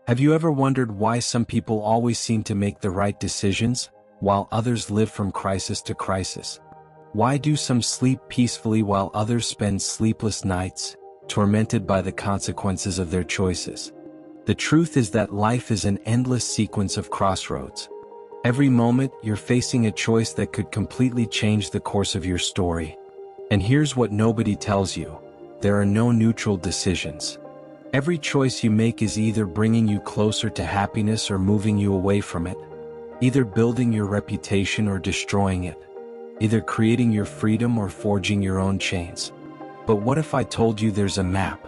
Have you ever wondered why some people always seem to make the right decisions, while others live from crisis to crisis? Why do some sleep peacefully while others spend sleepless nights, tormented by the consequences of their choices? The truth is that life is an endless sequence of crossroads. Every moment, you're facing a choice that could completely change the course of your story. And here's what nobody tells you: there are no neutral decisions. Every choice you make is either bringing you closer to happiness or moving you away from it, either building your reputation or destroying it, either creating your freedom or forging your own chains. But what if I told you there's a map?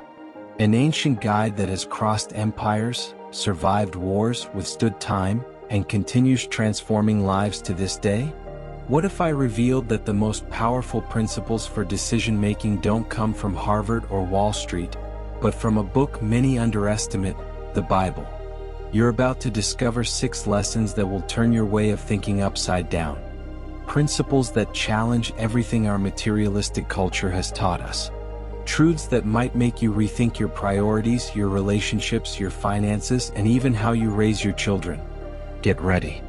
An ancient guide that has crossed empires, survived wars, withstood time, and continues transforming lives to this day? What if I revealed that the most powerful principles for decision-making don't come from Harvard or Wall Street, but from a book many underestimate, the Bible? You're about to discover 6 lessons that will turn your way of thinking upside down. Principles that challenge everything our materialistic culture has taught us. Truths that might make you rethink your priorities, your relationships, your finances, and even how you raise your children. Get ready.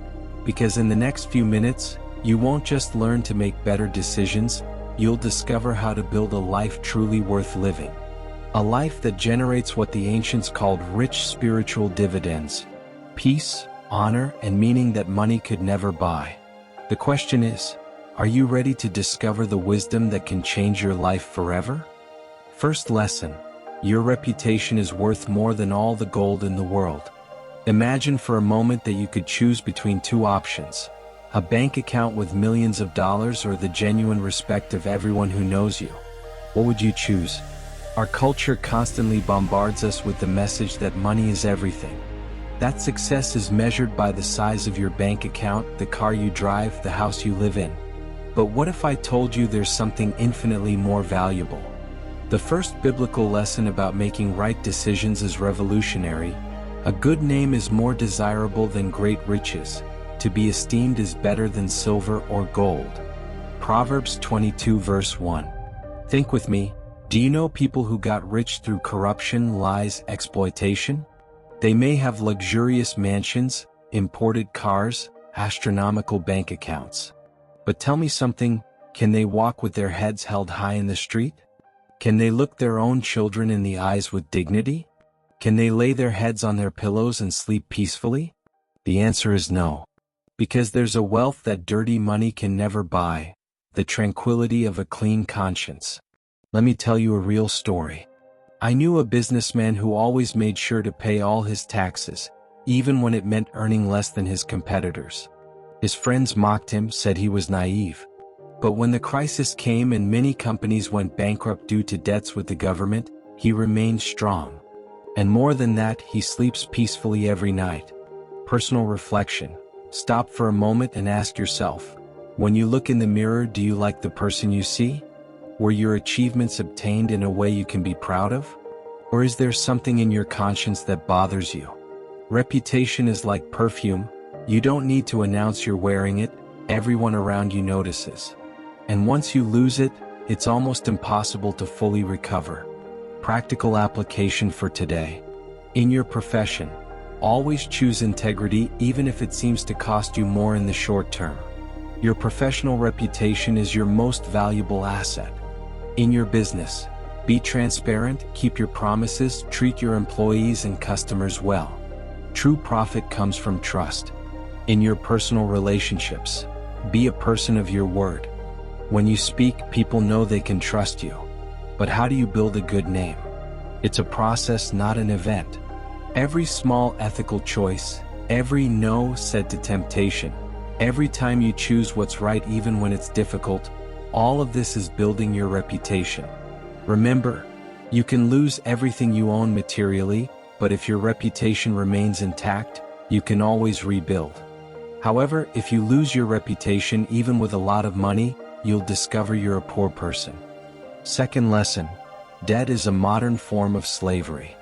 Because in the next few minutes, you won't just learn to make better decisions, you'll discover how to build a life truly worth living. A life that generates what the ancients called rich spiritual dividends: peace, honor, and meaning that money could never buy. The question is, are you ready to discover the wisdom that can change your life forever? First lesson: your reputation is worth more than all the gold in the world. Imagine for a moment that you could choose between 2 options: a bank account with millions of dollars or the genuine respect of everyone who knows you. What would you choose? Our culture constantly bombards us with the message that money is everything. That success is measured by the size of your bank account, the car you drive, the house you live in. But what if I told you there's something infinitely more valuable? The first biblical lesson about making right decisions is revolutionary. A good name is more desirable than great riches. To be esteemed is better than silver or gold. Proverbs 22 verse 1. Think with me. Do you know people who got rich through corruption, lies, exploitation? They may have luxurious mansions, imported cars, astronomical bank accounts. But tell me something, can they walk with their heads held high in the street? Can they look their own children in the eyes with dignity? Can they lay their heads on their pillows and sleep peacefully? The answer is no. Because there's a wealth that dirty money can never buy: the tranquility of a clean conscience. Let me tell you a real story. I knew a businessman who always made sure to pay all his taxes, even when it meant earning less than his competitors. His friends mocked him, said he was naive. But when the crisis came and many companies went bankrupt due to debts with the government, he remained strong. And more than that, he sleeps peacefully every night. Personal reflection. Stop for a moment and ask yourself, when you look in the mirror, do you like the person you see? Were your achievements obtained in a way you can be proud of? Or is there something in your conscience that bothers you? Reputation is like perfume. You don't need to announce you're wearing it, everyone around you notices. And once you lose it, it's almost impossible to fully recover. Practical application for today. In your profession, always choose integrity even if it seems to cost you more in the short term. Your professional reputation is your most valuable asset. In your business, be transparent, keep your promises, treat your employees and customers well. True profit comes from trust. In your personal relationships, be a person of your word. When you speak, people know they can trust you. But how do you build a good name? It's a process, not an event. Every small ethical choice, every no said to temptation, every time you choose what's right even when it's difficult, all of this is building your reputation. Remember, you can lose everything you own materially, but if your reputation remains intact, you can always rebuild. However, if you lose your reputation even with a lot of money, you'll discover you're a poor person. Second lesson: debt is a modern form of slavery.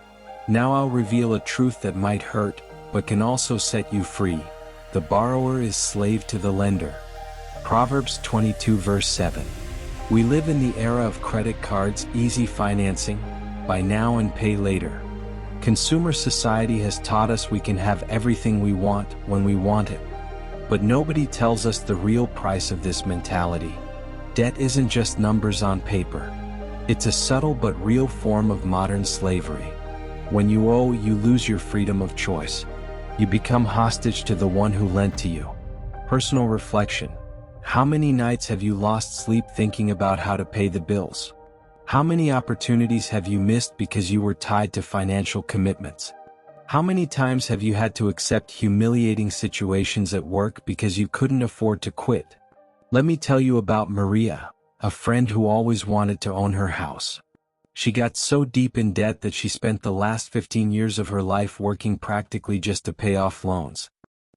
Now I'll reveal a truth that might hurt, but can also set you free. The borrower is slave to the lender. Proverbs 22 verse 7. We live in the era of credit cards, easy financing, buy now and pay later. Consumer society has taught us we can have everything we want when we want it. But nobody tells us the real price of this mentality. Debt isn't just numbers on paper. It's a subtle but real form of modern slavery. When you owe, you lose your freedom of choice. You become hostage to the one who lent to you. Personal reflection. How many nights have you lost sleep thinking about how to pay the bills? How many opportunities have you missed because you were tied to financial commitments? How many times have you had to accept humiliating situations at work because you couldn't afford to quit? Let me tell you about Maria, a friend who always wanted to own her house. She got so deep in debt that she spent the last 15 years of her life working practically just to pay off loans.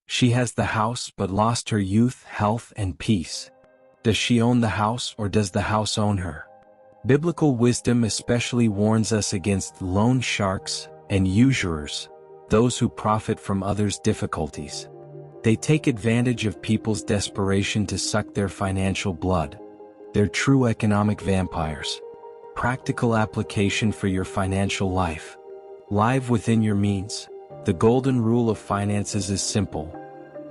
She has the house but lost her youth, health, and peace. Does she own the house or does the house own her? Biblical wisdom especially warns us against loan sharks and usurers, those who profit from others' difficulties. They take advantage of people's desperation to suck their financial blood. They're true economic vampires. Practical application for your financial life. Live within your means. The golden rule of finances is simple.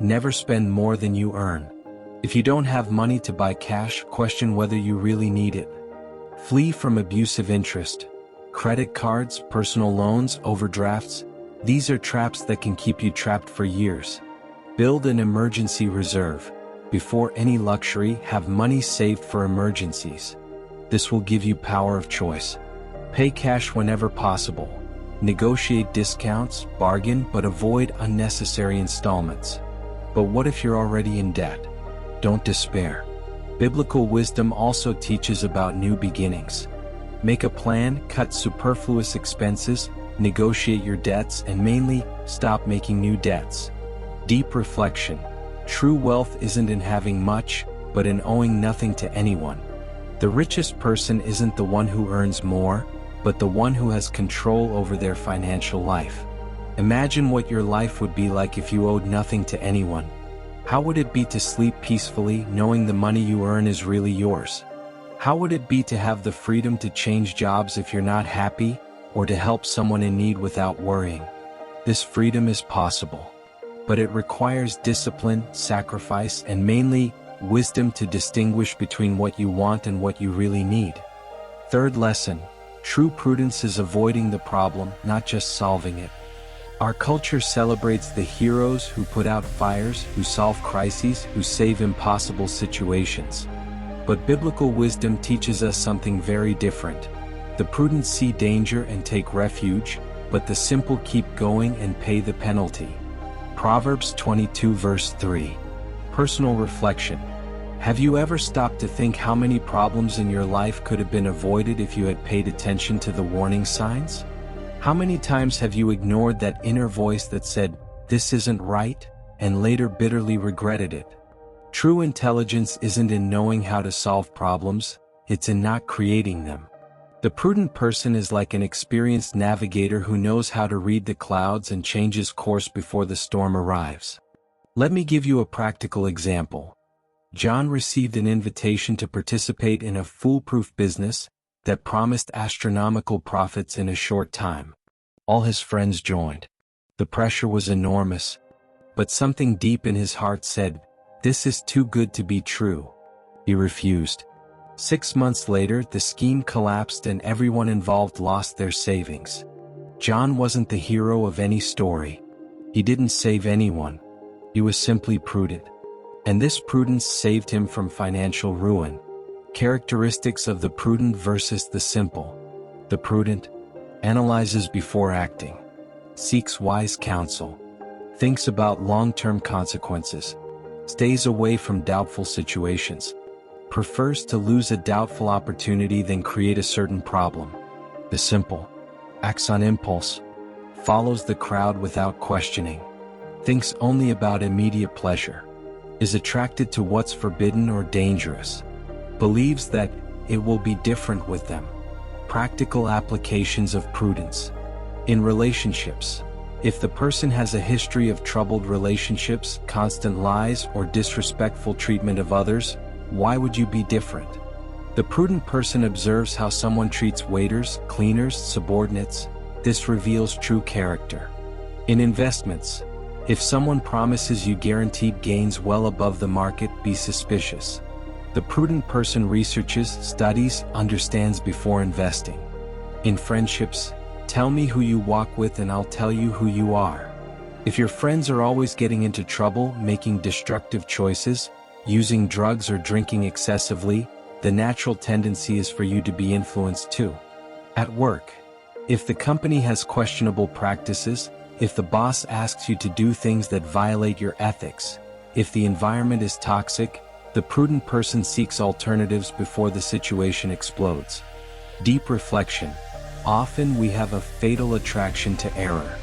Never spend more than you earn. If you don't have money to buy cash, question whether you really need it. Flee from abusive interest. Credit cards, personal loans, overdrafts. These are traps that can keep you trapped for years. Build an emergency reserve. Before any luxury, have money saved for emergencies. This will give you power of choice. Pay cash whenever possible. Negotiate discounts, bargain, but avoid unnecessary installments. But what if you're already in debt? Don't despair. Biblical wisdom also teaches about new beginnings. Make a plan, cut superfluous expenses, negotiate your debts, and mainly, stop making new debts. Deep reflection. True wealth isn't in having much, but in owing nothing to anyone. The richest person isn't the one who earns more, but the one who has control over their financial life. Imagine what your life would be like if you owed nothing to anyone. How would it be to sleep peacefully, knowing the money you earn is really yours? How would it be to have the freedom to change jobs if you're not happy, or to help someone in need without worrying? This freedom is possible, but it requires discipline, sacrifice, and mainly, wisdom to distinguish between what you want and what you really need. Third lesson, true prudence is avoiding the problem, not just solving it. Our culture celebrates the heroes who put out fires, who solve crises, who save impossible situations. But biblical wisdom teaches us something very different. The prudent see danger and take refuge, but the simple keep going and pay the penalty. Proverbs 22 verse 3. Personal reflection. Have you ever stopped to think how many problems in your life could have been avoided if you had paid attention to the warning signs? How many times have you ignored that inner voice that said, "This isn't right," and later bitterly regretted it? True intelligence isn't in knowing how to solve problems, it's in not creating them. The prudent person is like an experienced navigator who knows how to read the clouds and changes course before the storm arrives. Let me give you a practical example. John received an invitation to participate in a foolproof business that promised astronomical profits in a short time. All his friends joined. The pressure was enormous, but something deep in his heart said, "This is too good to be true." He refused. 6 months later, the scheme collapsed and everyone involved lost their savings. John wasn't the hero of any story. He didn't save anyone. He was simply prudent. And this prudence saved him from financial ruin. Characteristics of the prudent versus the simple. The prudent analyzes before acting, seeks wise counsel, thinks about long-term consequences, stays away from doubtful situations, prefers to lose a doubtful opportunity than create a certain problem. The simple acts on impulse, follows the crowd without questioning, thinks only about immediate pleasure, is attracted to what's forbidden or dangerous, believes that it will be different with them. Practical applications of prudence. In relationships, if the person has a history of troubled relationships, constant lies, or disrespectful treatment of others, why would you be different? The prudent person observes how someone treats waiters, cleaners, subordinates. This reveals true character. In investments, if someone promises you guaranteed gains well above the market, be suspicious. The prudent person researches, studies, understands before investing. In friendships, tell me who you walk with and I'll tell you who you are. If your friends are always getting into trouble, making destructive choices, using drugs or drinking excessively, the natural tendency is for you to be influenced too. At work, if the company has questionable practices, if the boss asks you to do things that violate your ethics, if the environment is toxic, the prudent person seeks alternatives before the situation explodes. Deep reflection. Often we have a fatal attraction to error.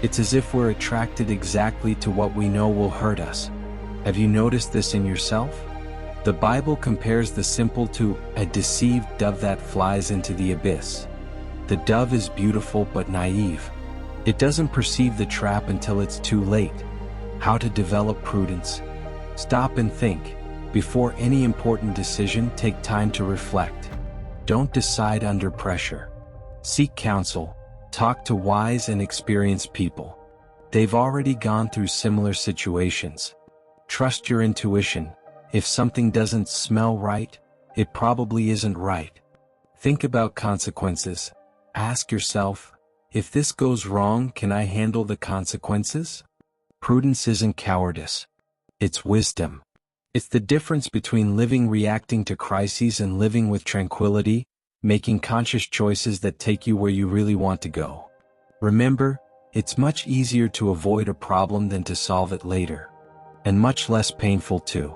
It's as if we're attracted exactly to what we know will hurt us. Have you noticed this in yourself? The Bible compares the simple to a deceived dove that flies into the abyss. The dove is beautiful but naive. It doesn't perceive the trap until it's too late. How to develop prudence? Stop and think. Before any important decision, take time to reflect. Don't decide under pressure. Seek counsel. Talk to wise and experienced people. They've already gone through similar situations. Trust your intuition. If something doesn't smell right, it probably isn't right. Think about consequences. Ask yourself, if this goes wrong, can I handle the consequences? Prudence isn't cowardice. It's wisdom. It's the difference between living reacting to crises and living with tranquility, making conscious choices that take you where you really want to go. Remember, it's much easier to avoid a problem than to solve it later. And much less painful too.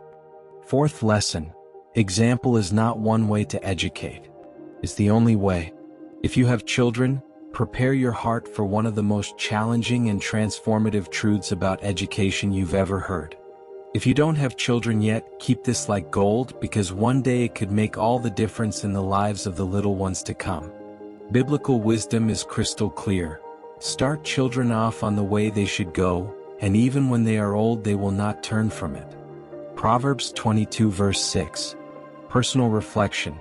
Fourth lesson, example is not one way to educate. It's the only way. If you have children, prepare your heart for one of the most challenging and transformative truths about education you've ever heard. If you don't have children yet, keep this like gold, because one day it could make all the difference in the lives of the little ones to come. Biblical wisdom is crystal clear. Start children off on the way they should go, and even when they are old they will not turn from it. Proverbs 22 verse 6. Personal reflection.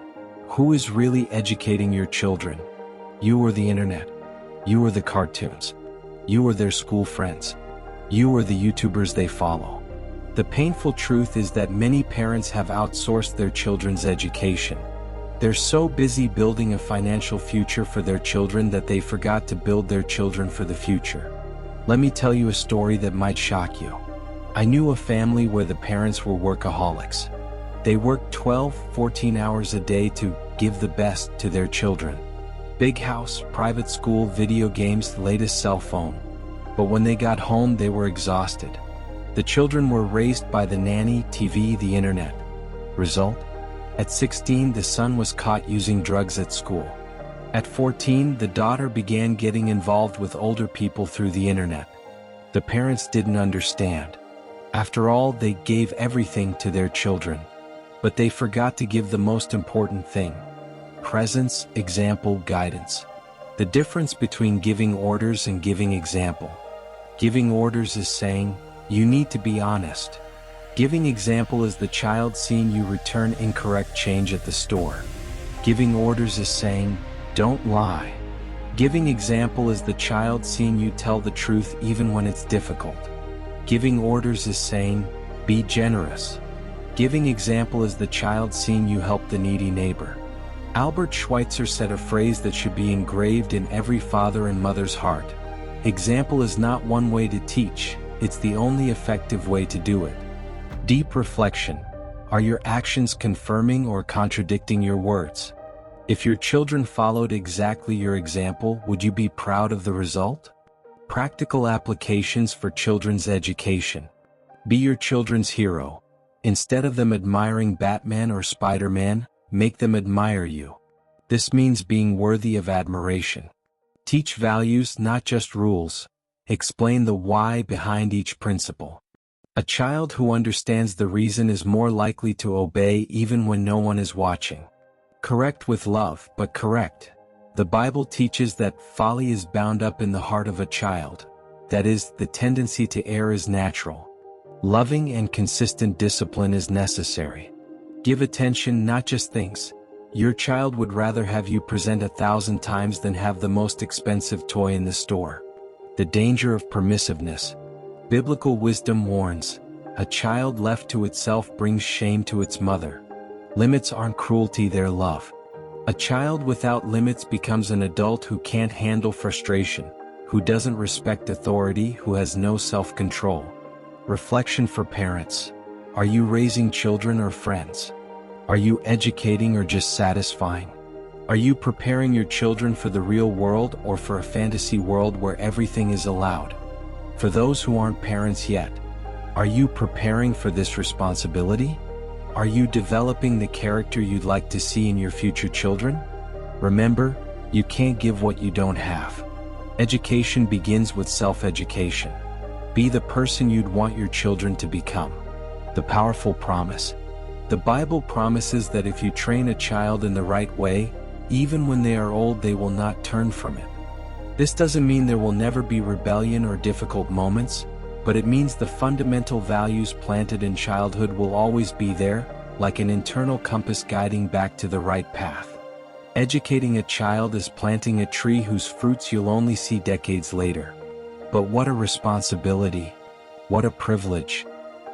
Who is really educating your children? You or the internet? You or the cartoons? You or their school friends? You or the YouTubers they follow? The painful truth is that many parents have outsourced their children's education. They're so busy building a financial future for their children that they forgot to build their children for the future. Let me tell you a story that might shock you. I knew a family where the parents were workaholics. They worked 12, 14 hours a day to give the best to their children. Big house, private school, video games, the latest cell phone. But when they got home, they were exhausted. The children were raised by the nanny, TV, the internet. Result? At 16, the son was caught using drugs at school. At 14, the daughter began getting involved with older people through the internet. The parents didn't understand. After all, they gave everything to their children. But they forgot to give the most important thing: presence, example, guidance. The difference between giving orders and giving example. Giving orders is saying, you need to be honest. Giving example is the child seeing you return incorrect change at the store. Giving orders is saying, don't lie. Giving example is the child seeing you tell the truth even when it's difficult. Giving orders is saying, be generous. Giving example is the child seeing you help the needy neighbor. Albert Schweitzer said a phrase that should be engraved in every father and mother's heart. Example is not one way to teach, it's the only effective way to do it. Deep reflection. Are your actions confirming or contradicting your words? If your children followed exactly your example, would you be proud of the result? Practical applications for children's education. Be your children's hero. Instead of them admiring Batman or Spider-Man, make them admire you. This means being worthy of admiration. Teach values, not just rules. Explain the why behind each principle. A child who understands the reason is more likely to obey even when no one is watching. Correct with love, but correct. The Bible teaches that folly is bound up in the heart of a child. That is, the tendency to err is natural. Loving and consistent discipline is necessary. Give attention, not just things. Your child would rather have you present 1,000 times than have the most expensive toy in the store. The danger of permissiveness. Biblical wisdom warns, a child left to itself brings shame to its mother. Limits aren't cruelty, they're love. A child without limits becomes an adult who can't handle frustration, who doesn't respect authority, who has no self-control. Reflection for parents. Are you raising children or friends? Are you educating or just satisfying? Are you preparing your children for the real world or for a fantasy world where everything is allowed? For those who aren't parents yet, are you preparing for this responsibility? Are you developing the character you'd like to see in your future children? Remember, you can't give what you don't have. Education begins with self-education. Be the person you'd want your children to become. The powerful promise. The Bible promises that if you train a child in the right way, even when they are old, they will not turn from it. This doesn't mean there will never be rebellion or difficult moments, but it means the fundamental values planted in childhood will always be there, like an internal compass guiding back to the right path. Educating a child is planting a tree whose fruits you'll only see decades later. But what a responsibility! What a privilege!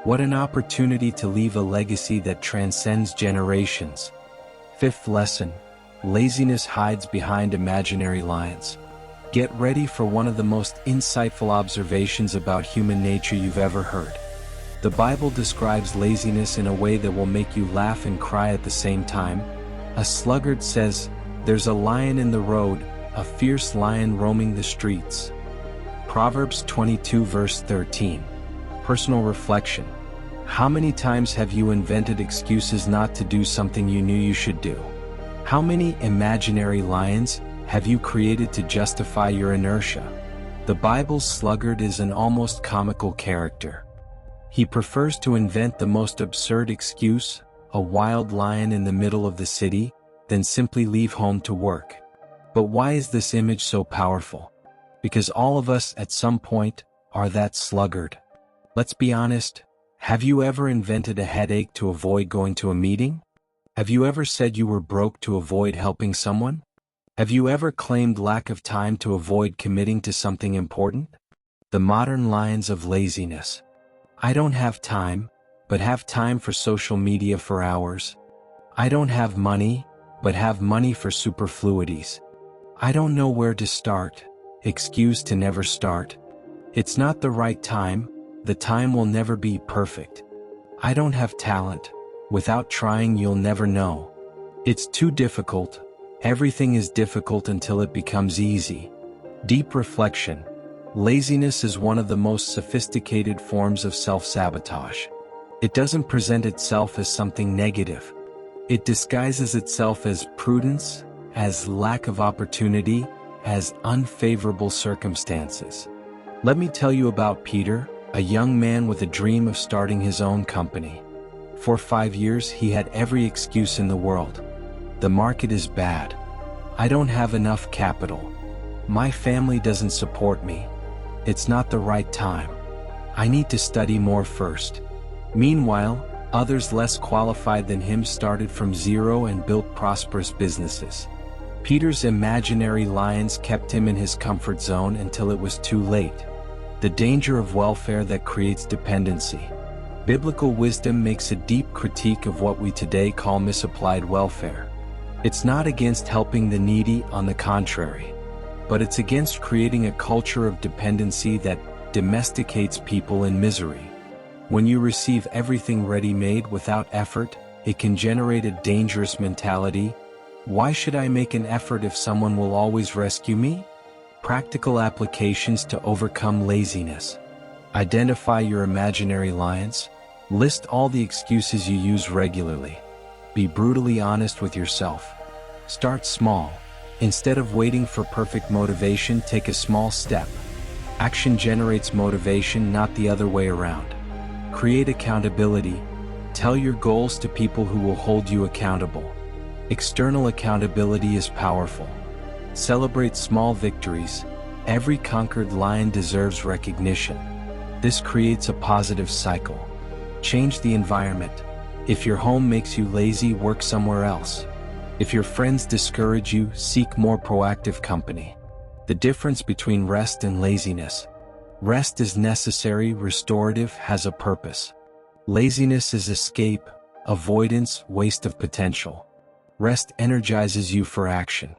What an opportunity to leave a legacy that transcends generations. Fifth lesson: laziness hides behind imaginary lions. Get ready for one of the most insightful observations about human nature you've ever heard. The Bible describes laziness in a way that will make you laugh and cry at the same time. A sluggard says, "There's a lion in the road, a fierce lion roaming the streets." Proverbs 22 verse 13. Personal reflection. How many times have you invented excuses not to do something you knew you should do? How many imaginary lions have you created to justify your inertia? The Bible's sluggard is an almost comical character. He prefers to invent the most absurd excuse, a wild lion in the middle of the city, than simply leave home to work. But why is this image so powerful? Because all of us at some point are that sluggard. Let's be honest, have you ever invented a headache to avoid going to a meeting? Have you ever said you were broke to avoid helping someone? Have you ever claimed lack of time to avoid committing to something important? The modern lions of laziness. I don't have time, but have time for social media for hours. I don't have money, but have money for superfluities. I don't know where to start. Excuse to never start. It's not the right time. The time will never be perfect. I don't have talent. Without trying, you'll never know. It's too difficult. Everything is difficult until it becomes easy. Deep reflection. Laziness is one of the most sophisticated forms of self-sabotage. It doesn't present itself as something negative. It disguises itself as prudence, as lack of opportunity, as unfavorable circumstances. Let me tell you about Peter, a young man with a dream of starting his own company. For 5 years he had every excuse in the world. The market is bad. I don't have enough capital. My family doesn't support me. It's not the right time. I need to study more first. Meanwhile, others less qualified than him started from zero and built prosperous businesses. Peter's imaginary lions kept him in his comfort zone until it was too late. The danger of welfare that creates dependency. Biblical wisdom makes a deep critique of what we today call misapplied welfare. It's not against helping the needy, on the contrary, but it's against creating a culture of dependency that domesticates people in misery. When you receive everything ready-made without effort, it can generate a dangerous mentality. Why should I make an effort if someone will always rescue me? Practical applications to overcome laziness. Identify your imaginary lions. List all the excuses you use regularly. Be brutally honest with yourself. Start small. Instead of waiting for perfect motivation, take a small step. Action generates motivation, not the other way around. Create accountability. Tell your goals to people who will hold you accountable. External accountability is powerful. Celebrate small victories. Every conquered lion deserves recognition. This creates a positive cycle. Change the environment. If your home makes you lazy, work somewhere else. If your friends discourage you, seek more proactive company. The difference between rest and laziness. Rest is necessary, restorative, has a purpose. Laziness is escape, avoidance, waste of potential. Rest energizes you for action.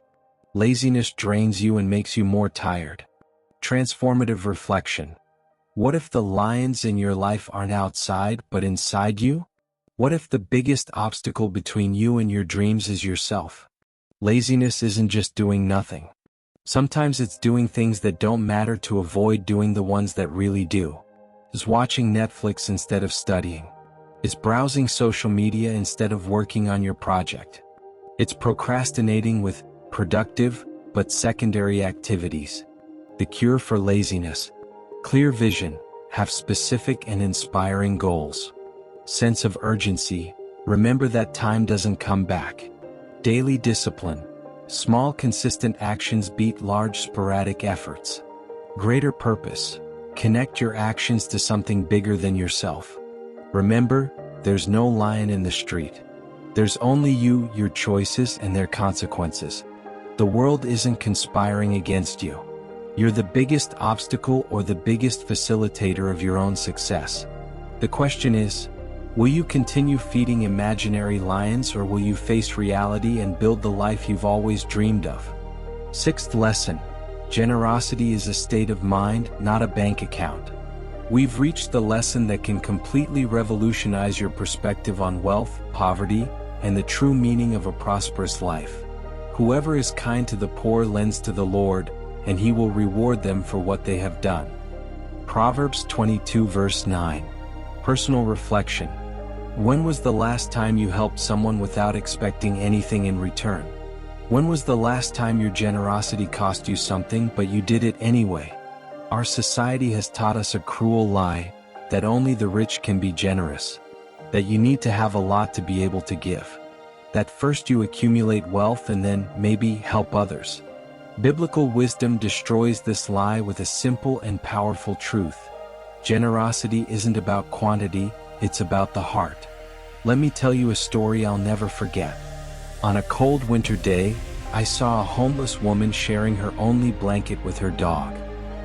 Laziness drains you and makes you more tired. Transformative reflection. What if the lions in your life aren't outside but inside you? What if the biggest obstacle between you and your dreams is yourself? Laziness isn't just doing nothing. Sometimes it's doing things that don't matter to avoid doing the ones that really do. It's watching Netflix instead of studying. It's browsing social media instead of working on your project. It's procrastinating with productive but secondary activities. The cure for laziness. Clear vision, have specific and inspiring goals. Sense of urgency, remember that time doesn't come back. Daily discipline, small consistent actions beat large sporadic efforts. Greater purpose, connect your actions to something bigger than yourself. Remember, there's no lion in the street. There's only you, your choices, and their consequences. The world isn't conspiring against you. You're the biggest obstacle or the biggest facilitator of your own success. The question is, will you continue feeding imaginary lions, or will you face reality and build the life you've always dreamed of? Sixth lesson, generosity is a state of mind, not a bank account. We've reached the lesson that can completely revolutionize your perspective on wealth, poverty, and the true meaning of a prosperous life. Whoever is kind to the poor lends to the Lord, and he will reward them for what they have done. Proverbs 22 verse 9. Personal reflection. When was the last time you helped someone without expecting anything in return? When was the last time your generosity cost you something but you did it anyway? Our society has taught us a cruel lie, that only the rich can be generous. That you need to have a lot to be able to give. That first you accumulate wealth and then, maybe, help others. Biblical wisdom destroys this lie with a simple and powerful truth. Generosity isn't about quantity, it's about the heart. Let me tell you a story I'll never forget. On a cold winter day, I saw a homeless woman sharing her only blanket with her dog.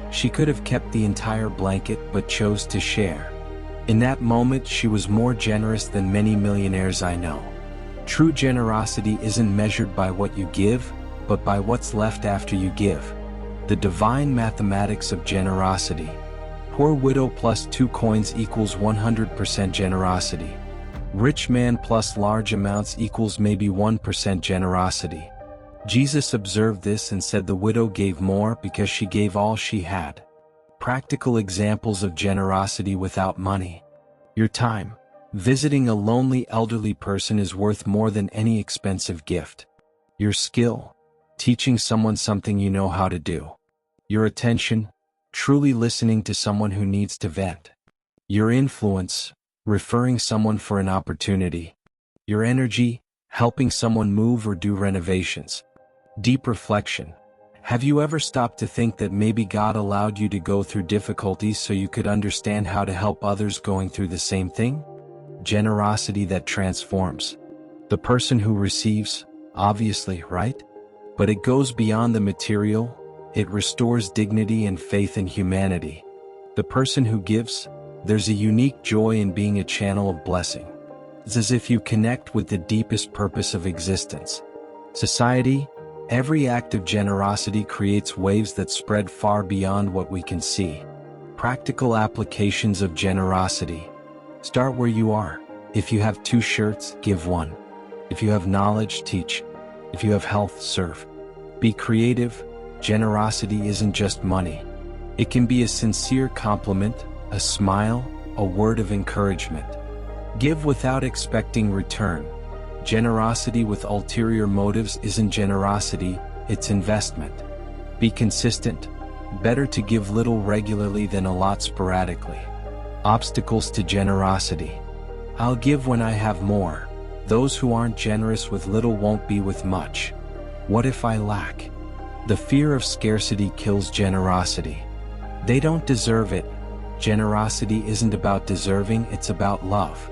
She could have kept the entire blanket but chose to share. In that moment, she was more generous than many millionaires I know. True generosity isn't measured by what you give, but by what's left after you give. The divine mathematics of generosity. Poor widow plus 2 coins equals 100% generosity. Rich man plus large amounts equals maybe 1% generosity. Jesus observed this and said the widow gave more because she gave all she had. Practical examples of generosity without money. Your time. Visiting a lonely elderly person is worth more than any expensive gift. Your skill. Teaching someone something you know how to do. Your attention. Truly listening to someone who needs to vent. Your influence. Referring someone for an opportunity. Your energy. Helping someone move or do renovations. Deep reflection. Have you ever stopped to think that maybe God allowed you to go through difficulties so you could understand how to help others going through the same thing? Generosity that transforms. The person who receives, obviously, right? But it goes beyond the material, it restores dignity and faith in humanity. The person who gives, there's a unique joy in being a channel of blessing. It's as if you connect with the deepest purpose of existence. Society. Every act of generosity creates waves that spread far beyond what we can see. Practical applications of generosity. Start where you are. If you have 2 shirts, give 1. If you have knowledge, teach. If you have health, serve. Be creative. Generosity isn't just money. It can be a sincere compliment, a smile, a word of encouragement. Give without expecting return. Generosity with ulterior motives isn't generosity, it's investment. Be consistent. Better to give little regularly than a lot sporadically. Obstacles to generosity. I'll give when I have more. Those who aren't generous with little won't be with much. What if I lack? The fear of scarcity kills generosity. They don't deserve it. Generosity isn't about deserving, it's about love.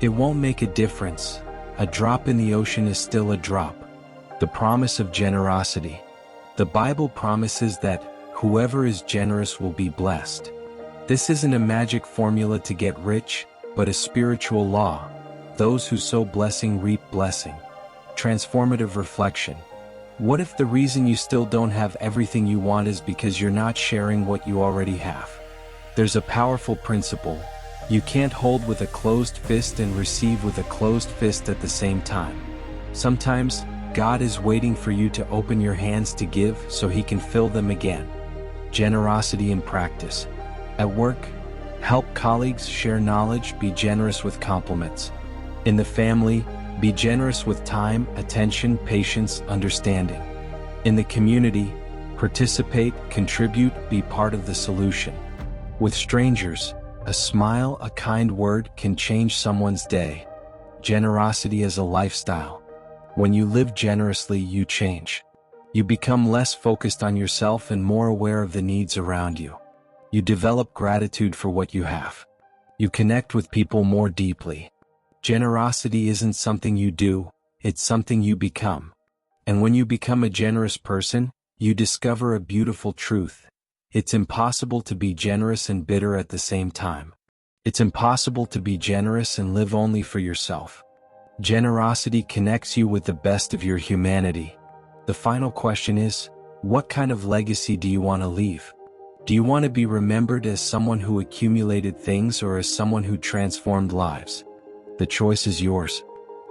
It won't make a difference. A drop in the ocean is still a drop. The promise of generosity. The Bible promises that whoever is generous will be blessed. This isn't a magic formula to get rich, but a spiritual law. Those who sow blessing reap blessing. Transformative reflection. What if the reason you still don't have everything you want is because you're not sharing what you already have? There's a powerful principle. You can't hold with a closed fist and receive with a closed fist at the same time. Sometimes, God is waiting for you to open your hands to give so He can fill them again. Generosity in practice. At work, help colleagues, share knowledge, be generous with compliments. In the family, be generous with time, attention, patience, understanding. In the community, participate, contribute, be part of the solution. With strangers, a smile, a kind word can change someone's day. Generosity as a lifestyle. When you live generously, you change. You become less focused on yourself and more aware of the needs around you. You develop gratitude for what you have. You connect with people more deeply. Generosity isn't something you do, it's something you become. And when you become a generous person, you discover a beautiful truth. It's impossible to be generous and bitter at the same time. It's impossible to be generous and live only for yourself. Generosity connects you with the best of your humanity. The final question is, what kind of legacy do you want to leave? Do you want to be remembered as someone who accumulated things or as someone who transformed lives? The choice is yours.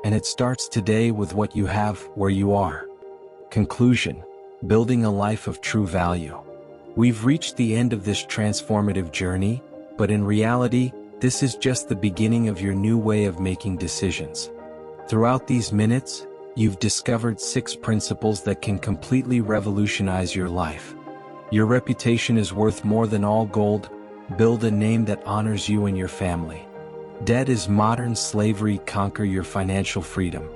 And it starts today with what you have where you are. Conclusion: building a life of true value. We've reached the end of this transformative journey, but in reality, this is just the beginning of your new way of making decisions. Throughout these minutes, you've discovered 6 principles that can completely revolutionize your life. Your reputation is worth more than all gold. Build a name that honors you and your family. Debt is modern slavery. Conquer your financial freedom.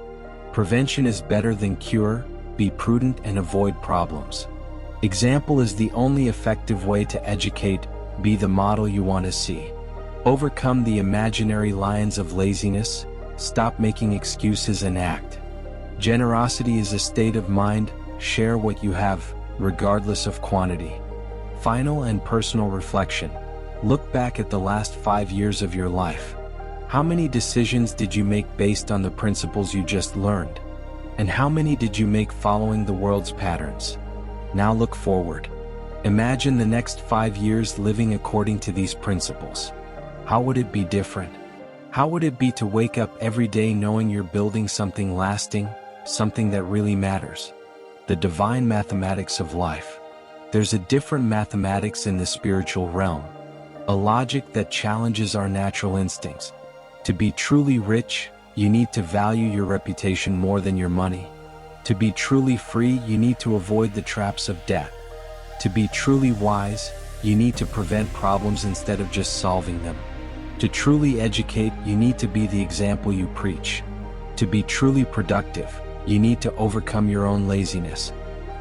Prevention is better than cure. Be prudent and avoid problems. Example is the only effective way to educate. Be the model you want to see. Overcome the imaginary lions of laziness. Stop making excuses and act. Generosity is a state of mind. Share what you have, regardless of quantity. Final and personal reflection. Look back at the last 5 years of your life. How many decisions did you make based on the principles you just learned? And how many did you make following the world's patterns? Now look forward. Imagine the next 5 years living according to these principles. How would it be different? How would it be to wake up every day knowing you're building something lasting, something that really matters? The divine mathematics of life. There's a different mathematics in the spiritual realm. A logic that challenges our natural instincts. To be truly rich, you need to value your reputation more than your money. To be truly free, you need to avoid the traps of debt. To be truly wise, you need to prevent problems instead of just solving them. To truly educate, you need to be the example you preach. To be truly productive, you need to overcome your own laziness.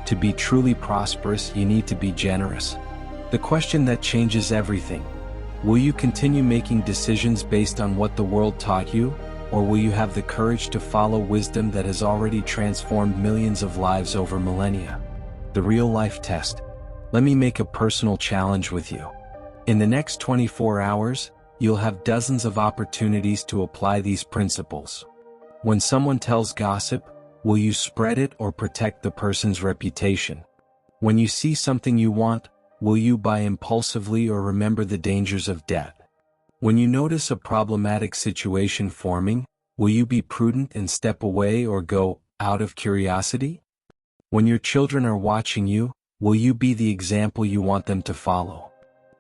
To be truly prosperous, you need to be generous. The question that changes everything: will you continue making decisions based on what the world taught you, or will you have the courage to follow wisdom that has already transformed millions of lives over millennia? The real-life test. Let me make a personal challenge with you. In the next 24 hours, you'll have dozens of opportunities to apply these principles. When someone tells gossip, will you spread it or protect the person's reputation? When you see something you want, will you buy impulsively or remember the dangers of debt? When you notice a problematic situation forming, will you be prudent and step away or go out of curiosity? When your children are watching you, will you be the example you want them to follow?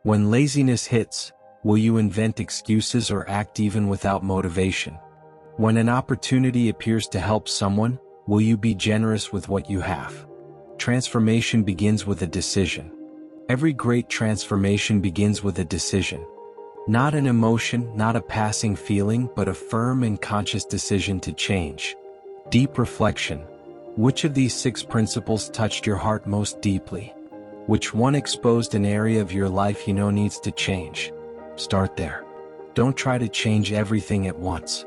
When laziness hits, will you invent excuses or act even without motivation? When an opportunity appears to help someone, will you be generous with what you have? Transformation begins with a decision. Every great transformation begins with a decision. Not an emotion, not a passing feeling, but a firm and conscious decision to change. Deep reflection. Which of these 6 principles touched your heart most deeply? Which one exposed an area of your life you know needs to change? Start there. Don't try to change everything at once.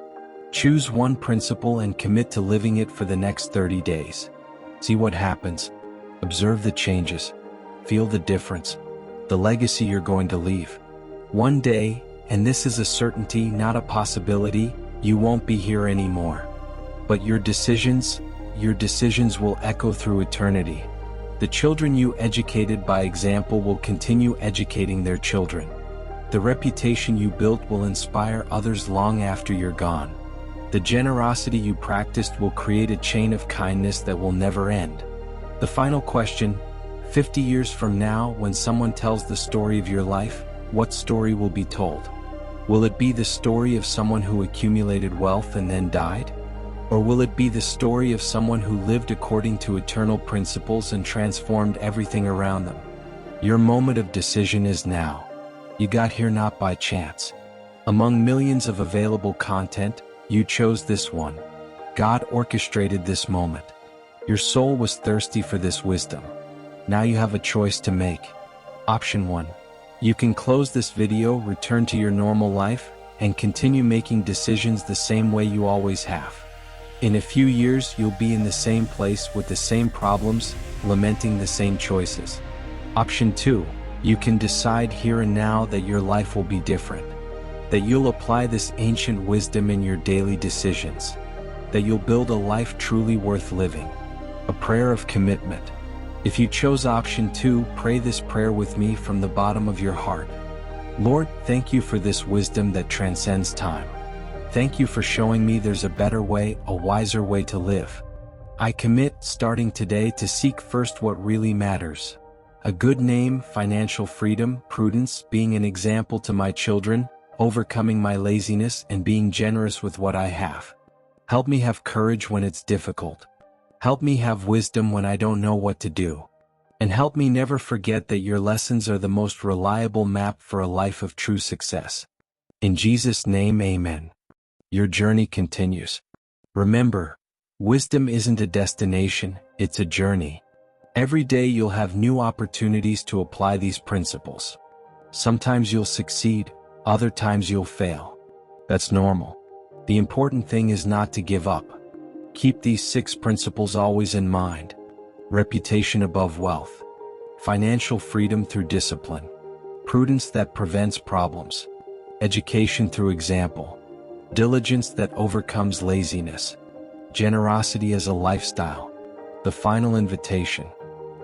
Choose one principle and commit to living it for the next 30 days. See what happens. Observe the changes. Feel the difference. The legacy you're going to leave. One day, and this is a certainty, not a possibility, you won't be here anymore. But your decisions will echo through eternity. The children you educated by example will continue educating their children. The reputation you built will inspire others long after you're gone. The generosity you practiced will create a chain of kindness that will never end. The final question, 50 years from now, when someone tells the story of your life, what story will be told? Will it be the story of someone who accumulated wealth and then died? Or will it be the story of someone who lived according to eternal principles and transformed everything around them? Your moment of decision is now. You got here not by chance. Among millions of available content, you chose this one. God orchestrated this moment. Your soul was thirsty for this wisdom. Now you have a choice to make. Option 1. You can close this video, return to your normal life, and continue making decisions the same way you always have. In a few years, you'll be in the same place with the same problems, lamenting the same choices. Option 2. You can decide here and now that your life will be different. That you'll apply this ancient wisdom in your daily decisions. That you'll build a life truly worth living. A prayer of commitment. If you chose option 2, pray this prayer with me from the bottom of your heart. Lord, thank you for this wisdom that transcends time. Thank you for showing me there's a better way, a wiser way to live. I commit, starting today, to seek first what really matters. A good name, financial freedom, prudence, being an example to my children, overcoming my laziness, and being generous with what I have. Help me have courage when it's difficult. Help me have wisdom when I don't know what to do. And help me never forget that your lessons are the most reliable map for a life of true success. In Jesus' name, amen. Your journey continues. Remember, wisdom isn't a destination, it's a journey. Every day you'll have new opportunities to apply these principles. Sometimes you'll succeed, other times you'll fail. That's normal. The important thing is not to give up. Keep these 6 principles always in mind. Reputation above wealth. Financial freedom through discipline. Prudence that prevents problems. Education through example. Diligence that overcomes laziness. Generosity as a lifestyle. The final invitation.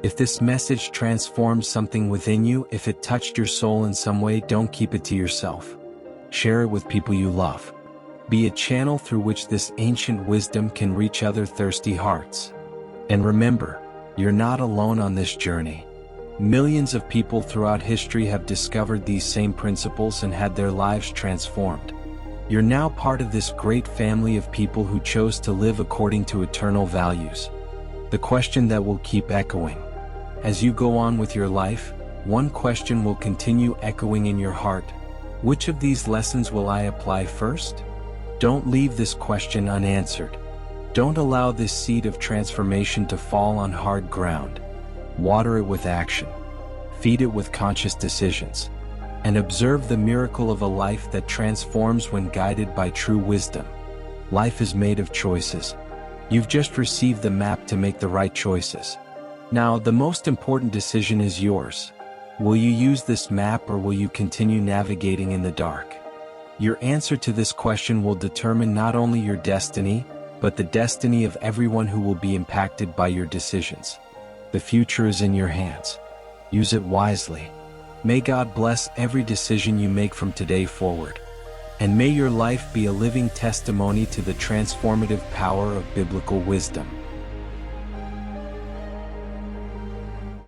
If this message transformed something within you, if it touched your soul in some way, don't keep it to yourself. Share it with people you love. Be a channel through which this ancient wisdom can reach other thirsty hearts. And remember, you're not alone on this journey. Millions of people throughout history have discovered these same principles and had their lives transformed. You're now part of this great family of people who chose to live according to eternal values. The question that will keep echoing. As you go on with your life, one question will continue echoing in your heart. Which of these lessons will I apply first? Don't leave this question unanswered. Don't allow this seed of transformation to fall on hard ground. Water it with action. Feed it with conscious decisions. And observe the miracle of a life that transforms when guided by true wisdom. Life is made of choices. You've just received the map to make the right choices. Now, the most important decision is yours. Will you use this map or will you continue navigating in the dark? Your answer to this question will determine not only your destiny, but the destiny of everyone who will be impacted by your decisions. The future is in your hands. Use it wisely. May God bless every decision you make from today forward. And may your life be a living testimony to the transformative power of biblical wisdom.